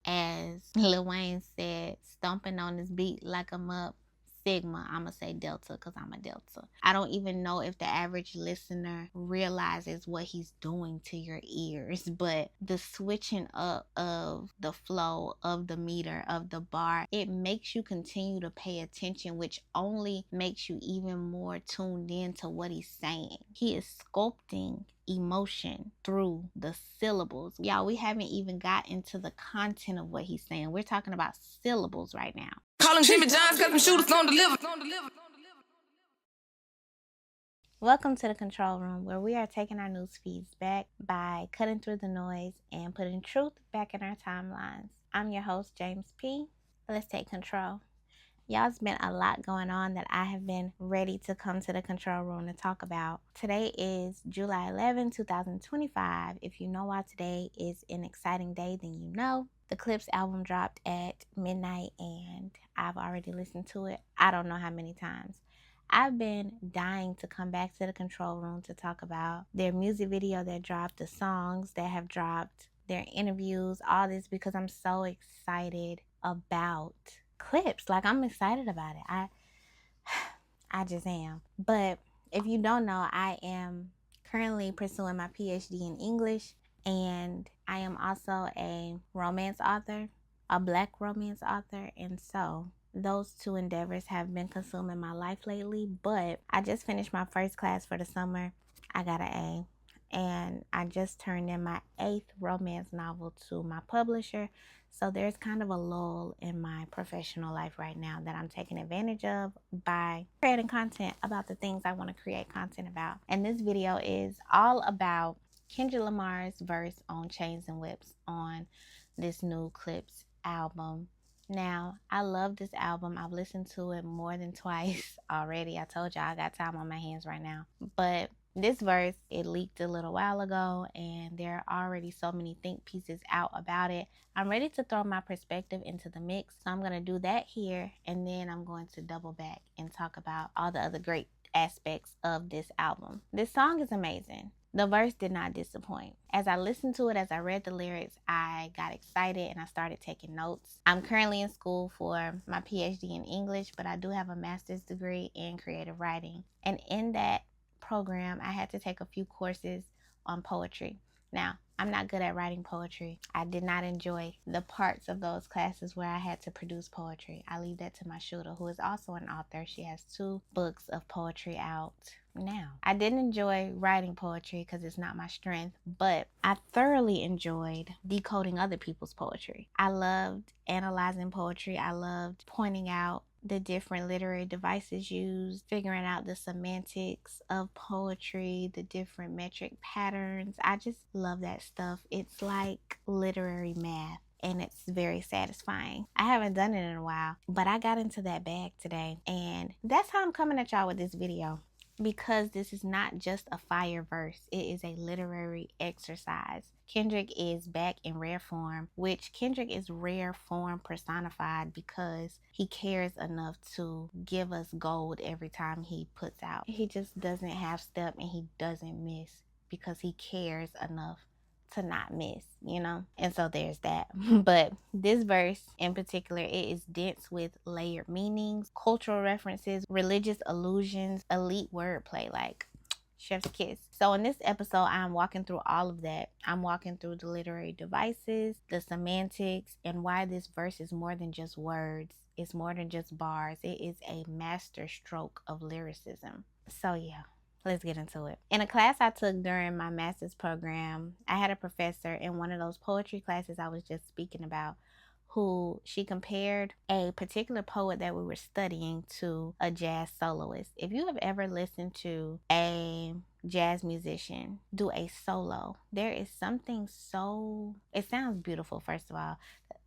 As Lil Wayne said, stomping on this beat like I'm up Sigma. I'ma say Delta because I'm a Delta. I don't even know if the average listener realizes what he's doing to your ears, but the switching up of the flow, of the meter, of the bar, it makes you continue to pay attention, which only makes you even more tuned in to what he's saying. He is sculpting emotion through the syllables. Y'all, we haven't even got into the content of what he's saying. We're talking about syllables right now. Calling Jimmy John's cause them shooters don't deliver. Welcome to the control room, where we are taking our news feeds back by cutting through the noise and putting truth back in our timelines. I'm your host, Jaimsss P. Let's take control. Y'all, it's been a lot going on that I have been ready to come to the control room to talk about. Today is July 11, 2025. If you know why today is an exciting day, then you know. The Clipse album dropped at midnight and I've already listened to it I don't know how many times. I've been dying to come back to the control room to talk about their music video that dropped, the songs that have dropped, their interviews, all this, because I'm so excited about Clipse. Like, I'm excited about it. I just am. But if you don't know, I am currently pursuing my PhD in English, and I am also a romance author, a Black romance author, and so those two endeavors have been consuming my life lately. But I just finished my first class for the summer. I got an A, and I just turned in my 8th romance novel to my publisher. So there's kind of a lull in my professional life right now that I'm taking advantage of by creating content about the things I want to create content about. And this video is all about Kendrick Lamar's verse on Chains and Whips on this new Clipse album. Now, I love this album. I've listened to it more than twice already. I told y'all I got time on my hands right now. But this verse, it leaked a little while ago, and there are already so many think pieces out about it. I'm ready to throw my perspective into the mix, so I'm going to do that here, and then I'm going to double back and talk about all the other great aspects of this album. This song is amazing. The verse did not disappoint. As I listened to it, as I read the lyrics, I got excited and I started taking notes. I'm currently in school for my PhD in English, but I do have a master's degree in creative writing. And in that program, I had to take a few courses on poetry. Now, I'm not good at writing poetry. I did not enjoy the parts of those classes where I had to produce poetry. I leave that to my Shootas, who is also an author. She has 2 books of poetry out now. I didn't enjoy writing poetry because it's not my strength, but I thoroughly enjoyed decoding other people's poetry. I loved analyzing poetry. I loved pointing out the different literary devices used, figuring out the semantics of poetry, the different metric patterns. I just love that stuff. It's like literary math, and it's very satisfying. I haven't done it in a while, but I got into that bag today, and that's how I'm coming at y'all with this video. Because this is not just a fire verse, it is a literary exercise. Kendrick is back in rare form, which Kendrick is rare form personified because he cares enough to give us gold every time he puts out. He just doesn't half step and he doesn't miss because he cares enough to not miss, you know? And so there's that. But this verse in particular, it is dense with layered meanings, cultural references, religious allusions, elite wordplay, like chef's kiss. So in this episode, I'm walking through all of that. I'm walking through the literary devices, the semantics, and why this verse is more than just words. It's more than just bars. It is a master stroke of lyricism. So yeah. Let's get into it. In a class I took during my master's program, I had a professor in one of those poetry classes I was just speaking about, who she compared a particular poet that we were studying to a jazz soloist. If you have ever listened to a jazz musician do a solo, there is something so, it sounds beautiful, first of all.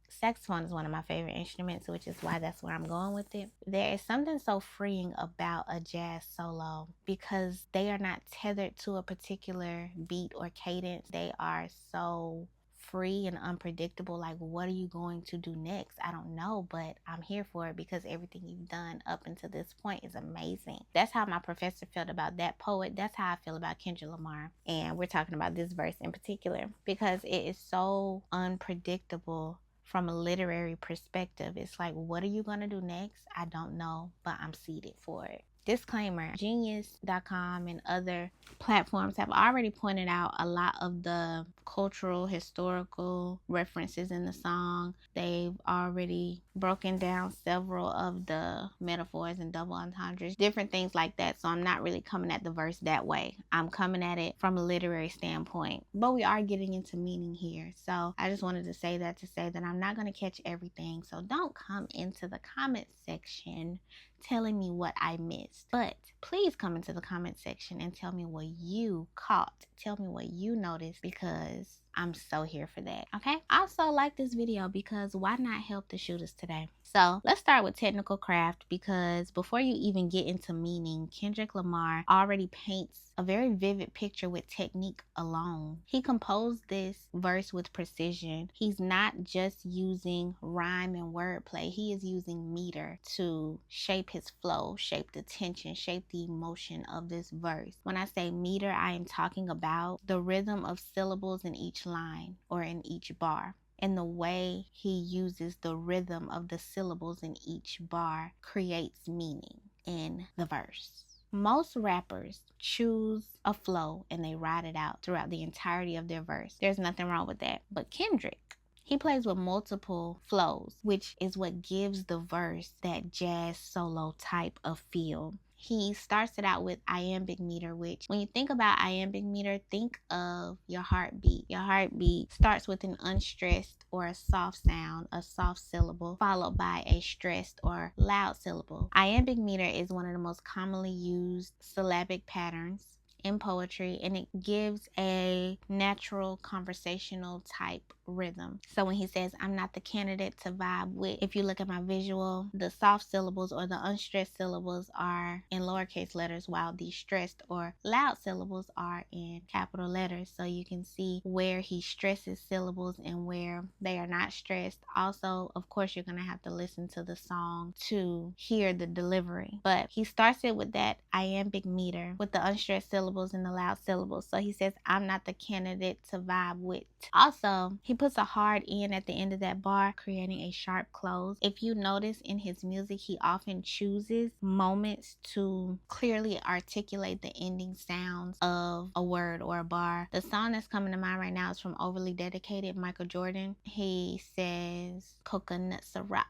Saxophone is one of my favorite instruments, which is why that's where I'm going with it. There is something so freeing about a jazz solo because they are not tethered to a particular beat or cadence. They are so free and unpredictable. Like, what are you going to do next? I don't know, but I'm here for it because everything you've done up until this point is amazing. That's how my professor felt about that poet. That's how I feel about Kendrick Lamar. And we're talking about this verse in particular because it is so unpredictable from a literary perspective. It's like, what are you going to do next? I don't know, but I'm seated for it. Disclaimer, Genius.com and other platforms have already pointed out a lot of the cultural, historical references in the song. They've already broken down several of the metaphors and double entendres, different things like that. So I'm not really coming at the verse that way. I'm coming at it from a literary standpoint, but we are getting into meaning here. So I just wanted to say that I'm not going to catch everything. So don't come into the comment section telling me what I missed, but please come into the comment section and tell me what you caught. Tell me what you noticed, because I'm so here for that. Okay, also like this video, because why not help the Shootas today? So let's start with technical craft, because before you even get into meaning, Kendrick Lamar already paints a very vivid picture with technique alone. He composed this verse with precision. He's not just using rhyme and wordplay. He is using meter to shape his flow, shape the tension, shape the emotion of this verse. When I say meter, I am talking about the rhythm of syllables in each line or in each bar, and the way he uses the rhythm of the syllables in each bar creates meaning in the verse. Most rappers choose a flow and they ride it out throughout the entirety of their verse. There's nothing wrong with that. But Kendrick, he plays with multiple flows, which is what gives the verse that jazz solo type of feel. He starts it out with iambic meter, which when you think about iambic meter, think of your heartbeat. Your heartbeat starts with an unstressed or a soft sound, a soft syllable, followed by a stressed or loud syllable. Iambic meter is one of the most commonly used syllabic patterns in poetry, and it gives a natural conversational type rhythm. So when he says, I'm not the candidate to vibe with, if you look at my visual, the soft syllables or the unstressed syllables are in lowercase letters, while the stressed or loud syllables are in capital letters. So you can see where he stresses syllables and where they are not stressed. Also, of course, you're going to have to listen to the song to hear the delivery, but he starts it with that iambic meter with the unstressed syllables and the loud syllables. So he says, I'm not the candidate to vibe with. Also, he puts a hard end at the end of that bar, creating a sharp close. If you notice in his music, he often chooses moments to clearly articulate the ending sounds of a word or a bar. The song that's coming to mind right now is from Overly Dedicated, Michael Jordan. He says, coconut syrup,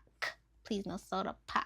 please no soda pop.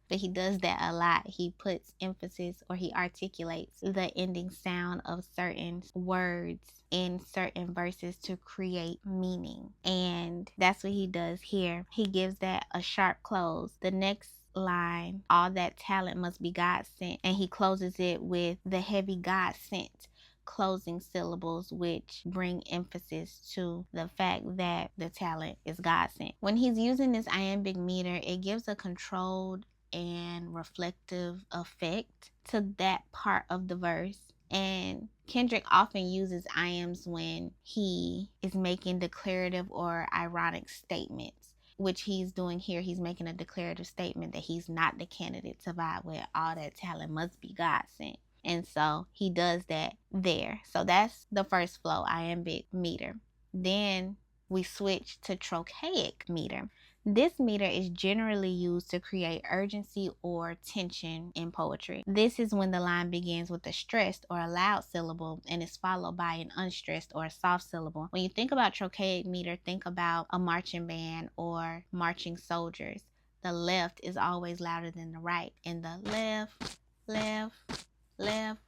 But he does that a lot. He puts emphasis, or he articulates the ending sound of certain words in certain verses to create meaning. And that's what he does here. He gives that a sharp close. The next line, all that talent must be God sent. And he closes it with the heavy God sent closing syllables, which bring emphasis to the fact that the talent is God sent. When he's using this iambic meter, it gives a controlled and reflective effect to that part of the verse. And Kendrick often uses iams when he is making declarative or ironic statements, which he's doing here. He's making a declarative statement that he's not the candidate to vibe with. All that talent must be God sent. And so he does that there. So that's the first flow, iambic meter. Then we switch to trochaic meter. This meter is generally used to create urgency or tension in poetry. This is when the line begins with a stressed or a loud syllable and is followed by an unstressed or a soft syllable. When you think about trochaic meter, think about a marching band or marching soldiers. The left is always louder than the right, and the left, left, left,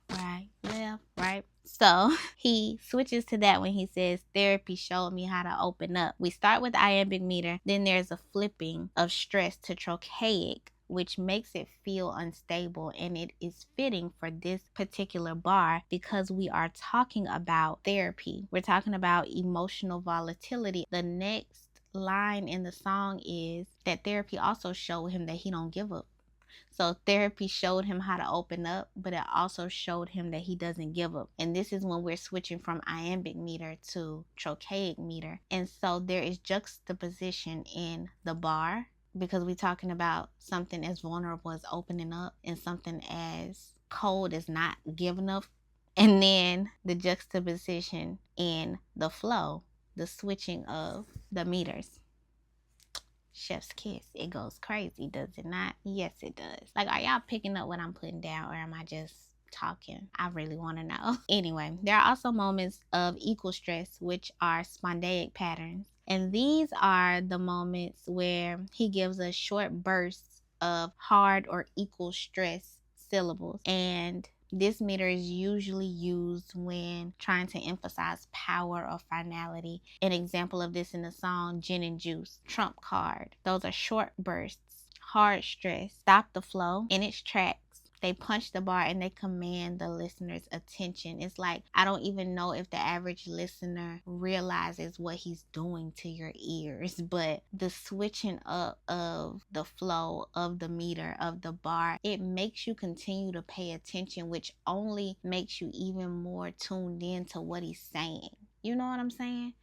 right. So he switches to that when he says, therapy showed me how to open up. We start with iambic meter, then there's a flipping of stress to trochaic, which makes it feel unstable, and it is fitting for this particular bar because we are talking about therapy. We're talking about emotional volatility. The next line in the song is that therapy also showed him that he don't give up. So therapy showed him how to open up, but it also showed him that he doesn't give up. And this is when we're switching from iambic meter to trochaic meter. And so there is juxtaposition in the bar, because we're talking about something as vulnerable as opening up and something as cold as not giving up. And then the juxtaposition in the flow, the switching of the meters. chef's kiss. It goes crazy, does it not? Yes, it does. Like, are y'all picking up what I'm putting down, or am I just talking? I really want to know. Anyway, there are also moments of equal stress, which are spondaic patterns. And these are the moments where he gives us short bursts of hard or equal stress syllables. And this meter is usually used when trying to emphasize power or finality. An example of this in the song Gin and Juice, Trump Card. Those are short bursts, hard stress, stop the flow in its tracks. They punch the bar and they command the listener's attention. It's like, I don't even know if the average listener realizes what he's doing to your ears, but the switching up of the flow of the meter, of the bar, it makes you continue to pay attention, which only makes you even more tuned in to what he's saying. You know what I'm saying?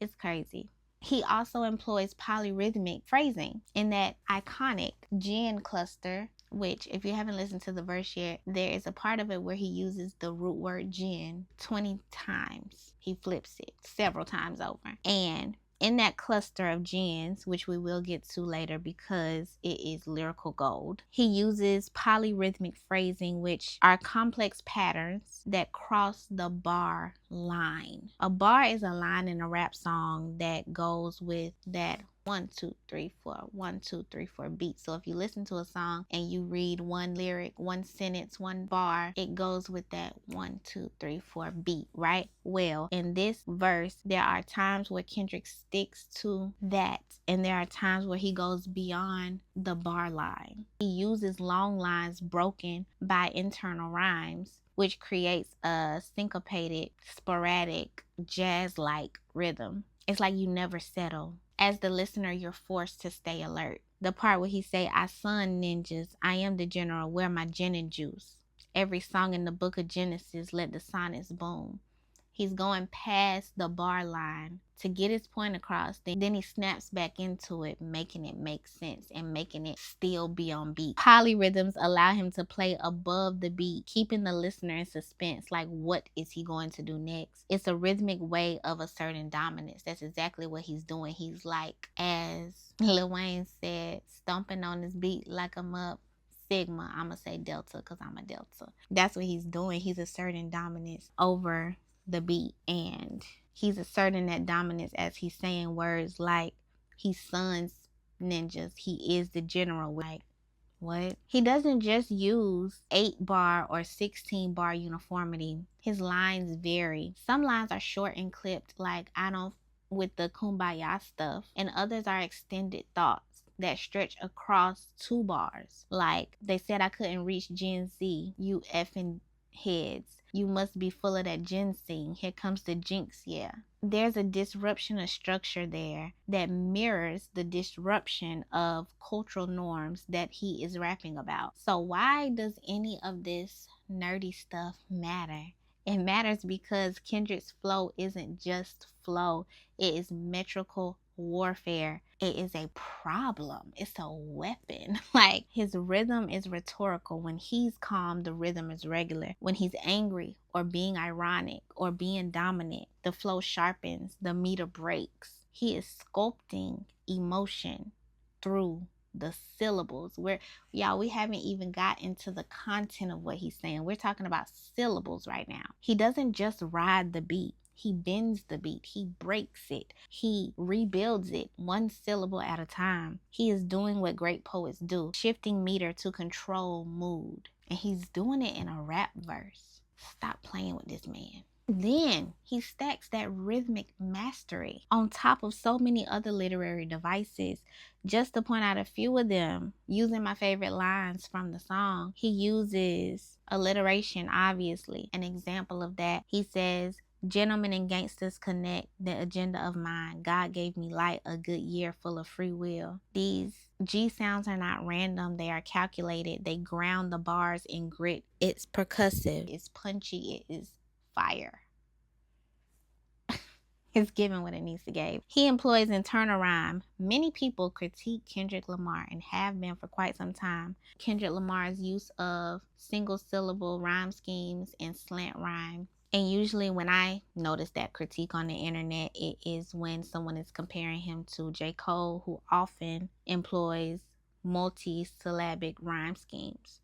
It's crazy. He also employs polyrhythmic phrasing in that iconic gin cluster, which, if you haven't listened to the verse yet, there is a part of it where he uses the root word gin 20 times. He flips it several times over. And in that cluster of gins, which we will get to later because it is lyrical gold, he uses polyrhythmic phrasing, which are complex patterns that cross the bar line. A bar is a line in a rap song that goes with that 1, 2, 3, 4, 1, 2, 3, 4 beat. So if you listen to a song and you read one lyric, one sentence, one bar, it goes with that 1, 2, 3, 4 beat, right? Well, in this verse, there are times where Kendrick sticks to that, and there are times where he goes beyond the bar line. He uses long lines broken by internal rhymes, which creates a syncopated, sporadic, jazz-like rhythm. It's like you never settle. As the listener, you're forced to stay alert. The part where he say, I son ninjas, I am the general, where my gin and juice. Every song in the book of Genesis, let the sonnets boom. He's going past the bar line to get his point across. Then he snaps back into it, making it make sense and making it still be on beat. Polyrhythms allow him to play above the beat, keeping the listener in suspense. Like, what is he going to do next? It's a rhythmic way of asserting dominance. That's exactly what he's doing. He's like, as Lil Wayne said, stomping on his beat like I'm up Sigma. I'm going to say Delta because I'm a Delta. That's what he's doing. He's asserting dominance over the beat, and he's asserting that dominance as he's saying words like he sons ninjas, he is the general. Like, what? He doesn't just use 8-bar or 16-bar uniformity. His lines vary. Some lines are short and clipped, like I don't, with the kumbaya stuff, and others are extended thoughts that stretch across 2 bars. Like, they said I couldn't reach Gen Z, you effing heads. You must be full of that ginseng. Here comes the jinx, yeah. There's a disruption of structure there that mirrors the disruption of cultural norms that he is rapping about. So why does any of this nerdy stuff matter? It matters because Kendrick's flow isn't just flow. It is metrical warfare. It is a problem. It's a weapon. Like, his rhythm is rhetorical. When he's calm, the rhythm is regular. When he's angry or being ironic or being dominant, the flow sharpens, the meter breaks. He is sculpting emotion through the syllables. We haven't even got into the content of what he's saying. We're talking about syllables right now. He doesn't just ride the beat. He bends the beat. He breaks it. He rebuilds it one syllable at a time. He is doing what great poets do, shifting meter to control mood. And he's doing it in a rap verse. Stop playing with this man. Then he stacks that rhythmic mastery on top of so many other literary devices. Just to point out a few of them, using my favorite lines from the song, he uses alliteration, obviously. An example of that, he says, gentlemen and gangsters connect, the agenda of mine. God gave me light, a good year full of free will. These G sounds are not random. They are calculated. They ground the bars in grit. It's percussive. It's punchy. It is fire. It's giving what it needs to give. He employs internal rhyme. Many people critique Kendrick Lamar and have been for quite some time. Kendrick Lamar's use of single syllable rhyme schemes and slant rhyme And usually when I notice that critique on the internet, it is when someone is comparing him to J. Cole, who often employs multi-syllabic rhyme schemes.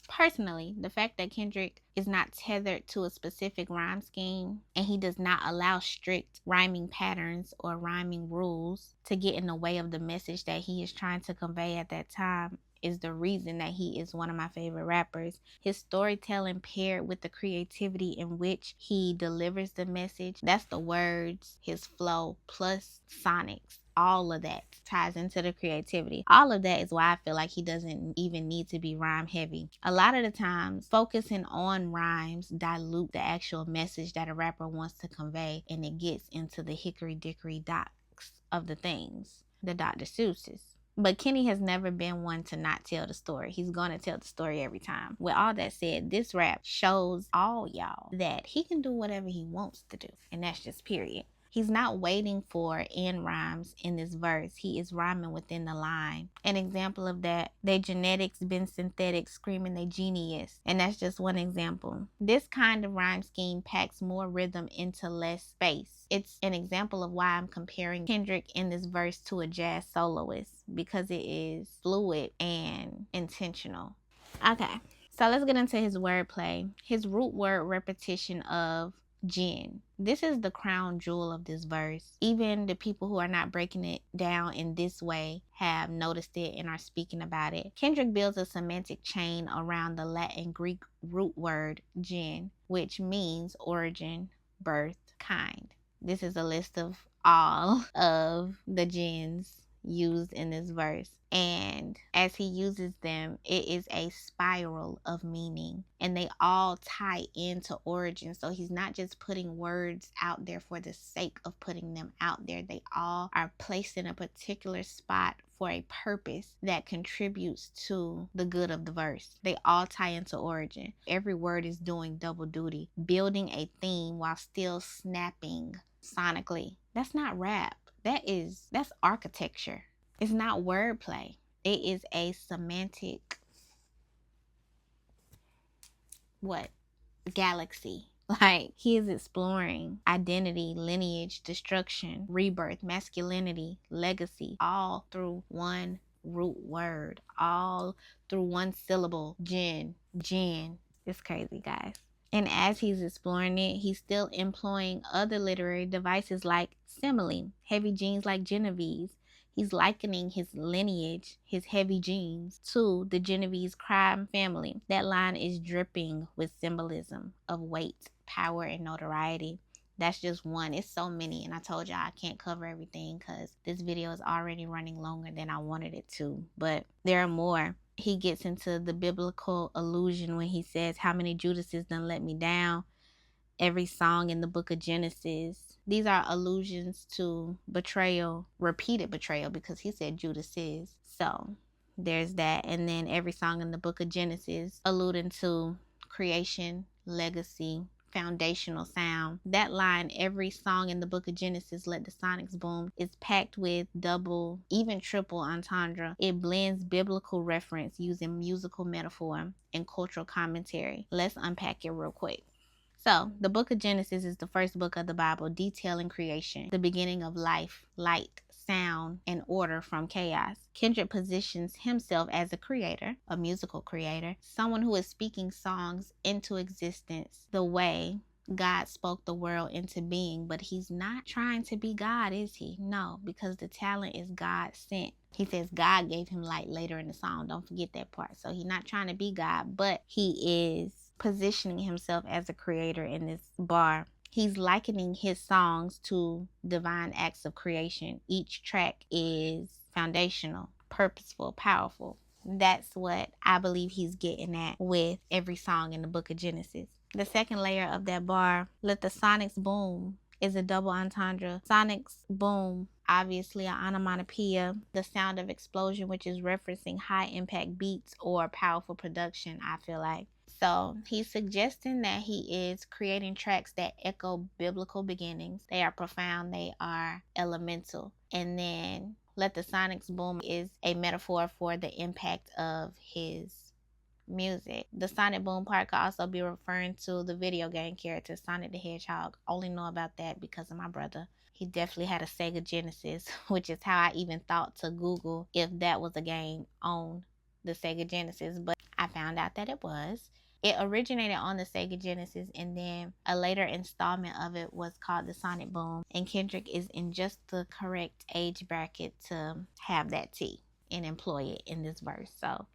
Personally, the fact that Kendrick is not tethered to a specific rhyme scheme and he does not allow strict rhyming patterns or rhyming rules to get in the way of the message that he is trying to convey at that time is the reason that he is one of my favorite rappers. His storytelling paired with the creativity in which he delivers the message, that's the words, his flow, plus sonics. All of that ties into the creativity. All of that is why I feel like he doesn't even need to be rhyme heavy. A lot of the times, focusing on rhymes dilute the actual message that a rapper wants to convey, and it gets into the hickory dickory docks of the things, the Dr. Seuss's. But Kenny has never been one to not tell the story. He's gonna tell the story every time. With all that said, this rap shows all y'all that he can do whatever he wants to do, and that's just period. He's not waiting for end rhymes in this verse. He is rhyming within the line. An example of that, their genetics been synthetic, screaming they genius. And that's just one example. This kind of rhyme scheme packs more rhythm into less space. It's an example of why I'm comparing Kendrick in this verse to a jazz soloist, because it is fluid and intentional. Okay, so let's get into his wordplay. His root word repetition of Jin. This is the crown jewel of this verse. Even the people who are not breaking it down in this way have noticed it and are speaking about it. Kendrick builds a semantic chain around the Latin Greek root word Jin, which means origin, birth, kind. This is a list of all of the Jins used in this verse. And as he uses them, it is a spiral of meaning, and they all tie into origin. So he's not just putting words out there for the sake of putting them out there. They all are placed in a particular spot for a purpose that contributes to the good of the verse. They all tie into origin. Every word is doing double duty, building a theme while still snapping sonically. That's not rap. That's architecture. It's not wordplay. It is a semantic galaxy. Like, he is exploring identity, lineage, destruction, rebirth, masculinity, legacy, all through one root word, all through one syllable. Jin. It's crazy, guys. And as he's exploring it, he's still employing other literary devices like simile, heavy genes like Genevieve. He's likening his lineage, his heavy genes, to the Genovese crime family. That line is dripping with symbolism of weight, power, and notoriety. That's just one. It's so many, and I told y'all I can't cover everything because this video is already running longer than I wanted it to. But there are more. He gets into the biblical allusion when he says, "How many Judases done let me down?" Every song in the book of Genesis. These are allusions to betrayal, repeated betrayal, because he said Judas is. So there's that. And then every song in the book of Genesis alluding to creation, legacy, foundational sound. That line, every song in the book of Genesis, let the sonics boom, is packed with double, even triple entendre. It blends biblical reference using musical metaphor and cultural commentary. Let's unpack it real quick. So, the book of Genesis is the first book of the Bible detailing creation, the beginning of life, light, sound, and order from chaos. Kendrick positions himself as a creator, a musical creator, someone who is speaking songs into existence the way God spoke the world into being. But he's not trying to be God, is he? No, because the talent is God sent. He says God gave him light later in the song. Don't forget that part. So he's not trying to be God, but he is positioning himself as a creator in this bar. He's likening his songs to divine acts of creation. Each track is foundational, purposeful, powerful. That's what I believe he's getting at with every song in the book of Genesis. The second layer of that bar, let the sonics boom, is a double entendre. Sonics boom, obviously an onomatopoeia, the sound of explosion, which is referencing high impact beats or powerful production, I feel like. So he's suggesting that he is creating tracks that echo biblical beginnings. They are profound, they are elemental. And then let the sonics boom is a metaphor for the impact of his music. The Sonic Boom part could also be referring to the video game character Sonic the Hedgehog. Only know about that because of my brother. He definitely had a Sega Genesis, which is how I even thought to Google if that was a game on the Sega Genesis, but I found out that it was. It originated on the Sega Genesis, and then a later installment of it was called the Sonic Boom, and Kendrick is in just the correct age bracket to have that T and employ it in this verse. So,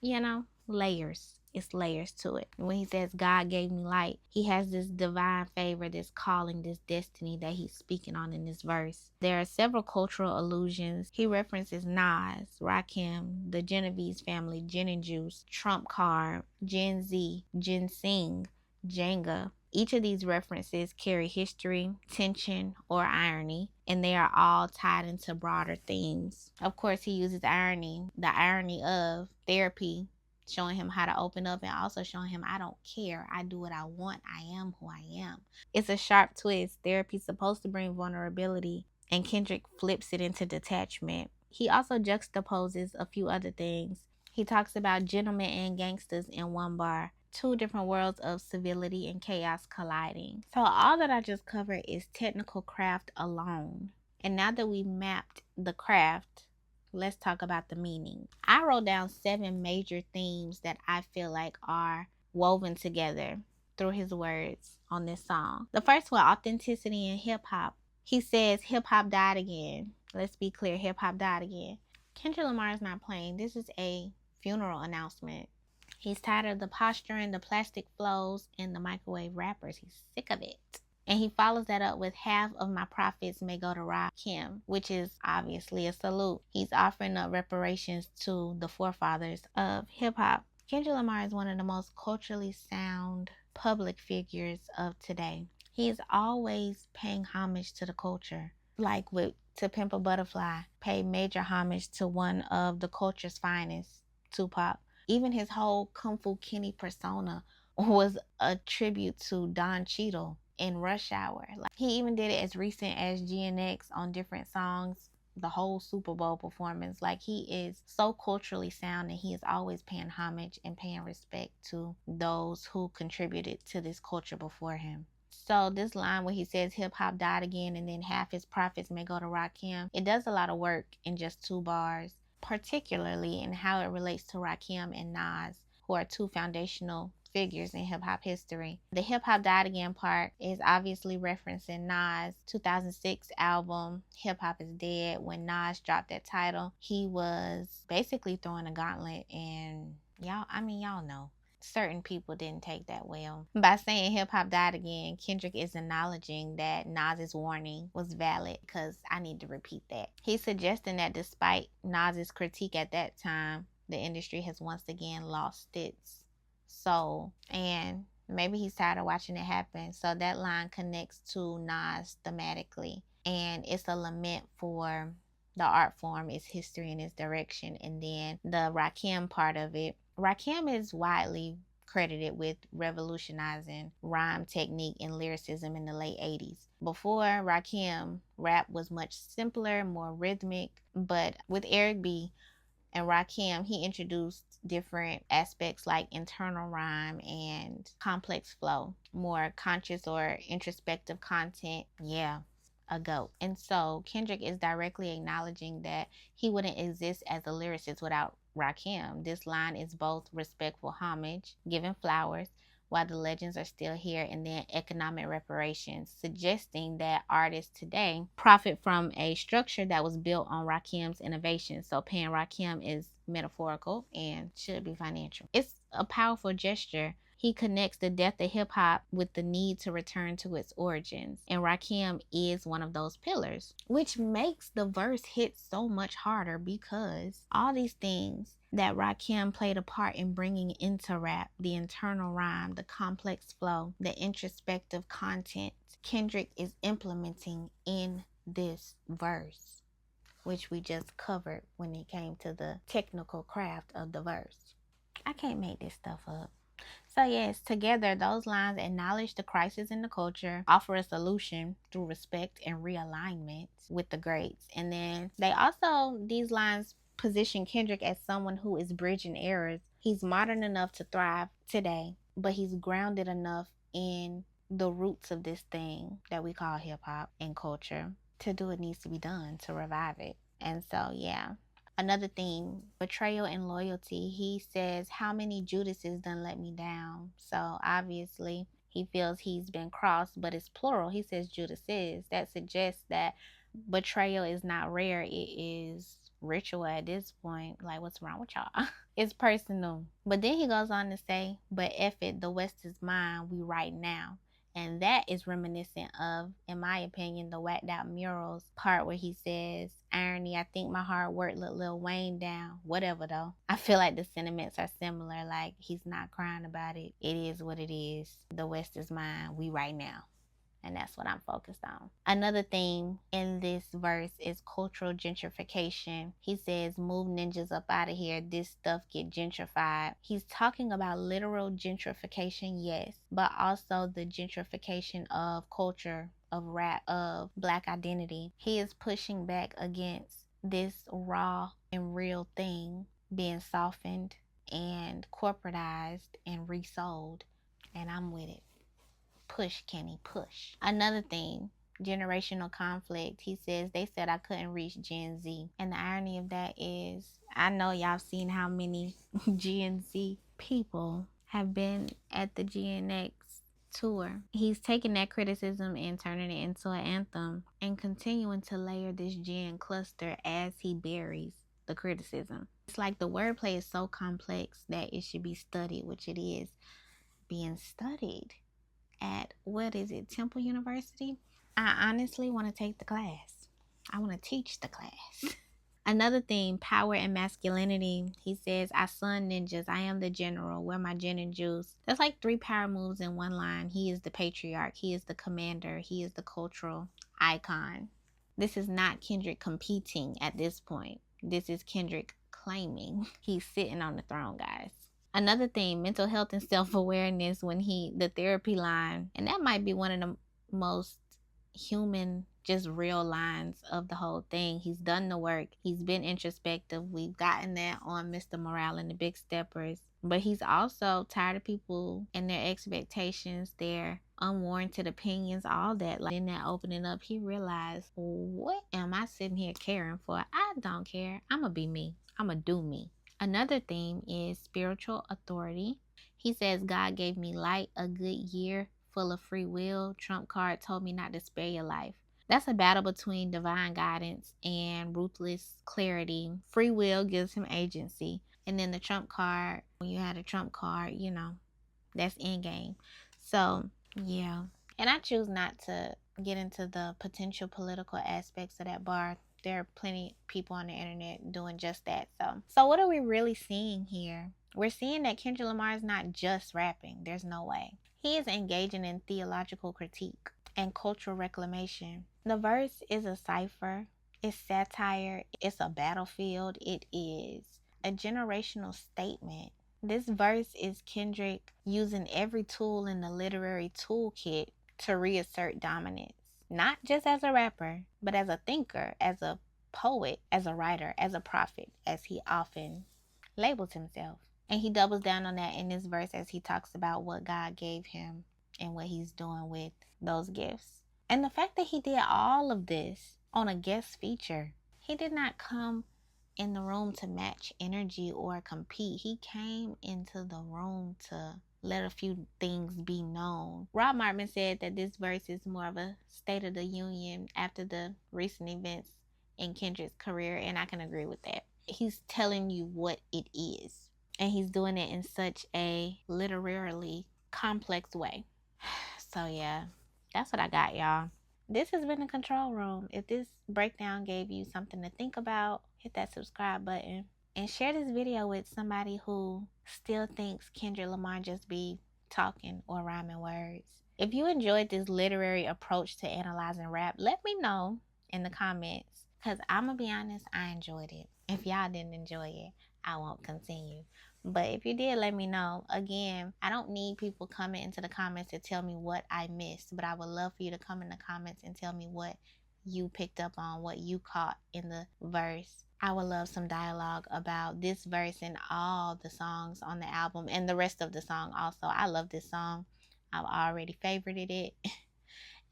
you know, layers. It's layers to it. When he says God gave me light, he has this divine favor, this calling, this destiny that he's speaking on in this verse. There are several cultural allusions. He references Nas, Rakim, the Genovese family, Gin and Juice, Trump Card, Gen Z, Ginseng, Jenga. Each of these references carry history, tension, or irony, and they are all tied into broader themes. Of course, he uses irony, the irony of therapy, showing him how to open up, and also showing him I don't care. I do what I want. I am who I am. It's a sharp twist. Therapy's supposed to bring vulnerability, and Kendrick flips it into detachment. He also juxtaposes a few other things. He talks about gentlemen and gangsters in one bar. Two different worlds of civility and chaos colliding. So all that I just covered is technical craft alone. And now that we mapped the craft, let's talk about the meaning. I wrote down 7 major themes that I feel like are woven together through his words on this song. The first one, authenticity in hip hop. He says hip hop died again. Let's be clear, hip hop died again. Kendrick Lamar is not playing. This is a funeral announcement. He's tired of the posturing, the plastic flows, and the microwave rappers. He's sick of it. And he follows that up with half of my profits may go to Rakim, which is obviously a salute. He's offering up reparations to the forefathers of hip hop. Kendrick Lamar is one of the most culturally sound public figures of today. He is always paying homage to the culture. Like with To Pimp a Butterfly, paid major homage to one of the culture's finest, Tupac. Even his whole Kung Fu Kenny persona was a tribute to Don Cheadle in Rush Hour. Like, he even did it as recent as GNX on different songs, the whole Super Bowl performance. Like, he is so culturally sound, and he is always paying homage and paying respect to those who contributed to this culture before him. So this line where he says hip hop died again and then half his profits may go to Rakim, it does a lot of work in just 2 bars, particularly in how it relates to Rakim and Nas, who are 2 foundational figures in hip-hop history. The hip hop died again part is obviously referencing Nas' 2006 album Hip Hop is Dead. When Nas dropped that title, he was basically throwing a gauntlet, and y'all know certain people didn't take that well. By saying hip hop died again, Kendrick is acknowledging that Nas's warning was valid, because I need to repeat that. He's suggesting that despite Nas's critique at that time, the industry has once again lost its soul, and maybe he's tired of watching it happen. So that line connects to Nas thematically, and it's a lament for the art form, its history, and its direction. And then the Rakim part of it, Rakim is widely credited with revolutionizing rhyme technique and lyricism in the late 80s. Before Rakim, rap was much simpler, more rhythmic, but with Eric B. and Rakim, he introduced different aspects like internal rhyme and complex flow, more conscious or introspective content. Yeah, a goat. And so Kendrick is directly acknowledging that he wouldn't exist as a lyricist without Rakim. This line is both respectful homage, giving flowers while the legends are still here, and then economic reparations, suggesting that artists today profit from a structure that was built on Rakim's innovation. So paying Rakim is metaphorical and should be financial. It's a powerful gesture. He connects the death of hip hop with the need to return to its origins, and Rakim is one of those pillars, which makes the verse hit so much harder, because all these things that Rakim played a part in bringing into rap, the internal rhyme, the complex flow, the introspective content, Kendrick is implementing in this verse, which we just covered when it came to the technical craft of the verse. I can't make this stuff up. So yes, together those lines acknowledge the crisis in the culture, offer a solution through respect and realignment with the greats. And then these lines position Kendrick as someone who is bridging eras. He's modern enough to thrive today, but he's grounded enough in the roots of this thing that we call hip hop and culture to do what needs to be done to revive it. And so, yeah. Another thing, betrayal and loyalty. He says, how many Judases done let me down? So obviously he feels he's been crossed, but it's plural. He says Judases. That suggests that betrayal is not rare. It is ritual at this point. Like, what's wrong with y'all? It's personal. But then he goes on to say, but F it, the West is mine, we right now. And that is reminiscent of, in my opinion, the Whacked Out Murals part where he says, irony, I think my hard work let Lil Wayne down. Whatever though. I feel like the sentiments are similar. Like, he's not crying about it. It is what it is. The West is mine, we right now. And that's what I'm focused on. Another thing in this verse is cultural gentrification. He says, move ninjas up out of here. This stuff get gentrified. He's talking about literal gentrification, yes, but also the gentrification of culture, of rap, of Black identity. He is pushing back against this raw and real thing being softened and corporatized and resold. And I'm with it. Push, Kenny, push. Another thing, generational conflict. He says, they said I couldn't reach Gen Z. And the irony of that is, I know y'all seen how many Gen Z people have been at the Gen X tour. He's taking that criticism and turning it into an anthem and continuing to layer this Gen cluster as he buries the criticism. It's like the wordplay is so complex that it should be studied, which it is being studied at, what is it, Temple University? I honestly want to take the class. I want to teach the class. Another thing, power and masculinity. He says, I son ninjas, I am the general, where my gin and juice. That's like 3 power moves in one line. He is the patriarch, he is the commander, he is the cultural icon. This is not Kendrick competing at this point. This is Kendrick claiming he's sitting on the throne, guys. Another thing, mental health and self-awareness, when the therapy line, and that might be one of the most human, just real lines of the whole thing. He's done the work. He's been introspective. We've gotten that on Mr. Morale and the Big Steppers. But he's also tired of people and their expectations, their unwarranted opinions, all that. Like, in that opening up, he realized, what am I sitting here caring for? I don't care. I'm going to be me. I'm going to do me. Another theme is spiritual authority. He says, God gave me light, a good year full of free will. Trump card told me not to spare your life. That's a battle between divine guidance and ruthless clarity. Free will gives him agency. And then the Trump card, when you had a Trump card, you know, that's endgame. So, yeah. And I choose not to get into the potential political aspects of that bar. There are plenty of people on the internet doing just that. So what are we really seeing here? We're seeing that Kendrick Lamar is not just rapping. There's no way. He is engaging in theological critique and cultural reclamation. The verse is a cipher. It's satire. It's a battlefield. It is a generational statement. This verse is Kendrick using every tool in the literary toolkit to reassert dominance. Not just as a rapper, but as a thinker, as a poet, as a writer, as a prophet, as he often labels himself. And he doubles down on that in this verse as he talks about what God gave him and what he's doing with those gifts. And the fact that he did all of this on a guest feature, he did not come in the room to match energy or compete. He came into the room to let a few things be known. Rob Martman said that this verse is more of a state of the union after the recent events in Kendrick's career, and I can agree with that. He's telling you what it is, and he's doing it in such a literarily complex way. So yeah, that's what I got, y'all. This has been the Control Room. If this breakdown gave you something to think about, hit that subscribe button and share this video with somebody who still thinks Kendrick Lamar just be talking or rhyming words. If you enjoyed this literary approach to analyzing rap, let me know in the comments, because I'm going to be honest, I enjoyed it. If y'all didn't enjoy it, I won't continue. But if you did, let me know. Again, I don't need people coming into the comments to tell me what I missed, but I would love for you to come in the comments and tell me what you picked up on, what you caught in the verse, I would love some dialogue about this verse and all the songs on the album and the rest of the song also. I love this song. I've already favorited it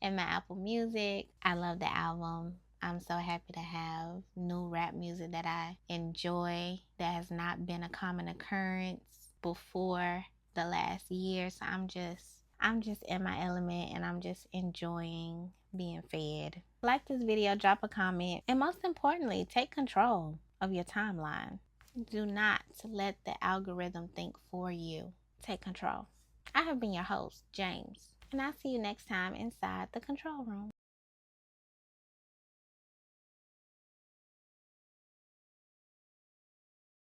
in my Apple Music. I love the album. I'm so happy to have new rap music that I enjoy that has not been a common occurrence before the last year. So I'm just in my element and I'm just enjoying being fed. Like this video, drop a comment, and most importantly, take control of your timeline. Do not let the algorithm think for you. Take control. I have been your host, Jaimsss, and I'll see you next time inside the control room.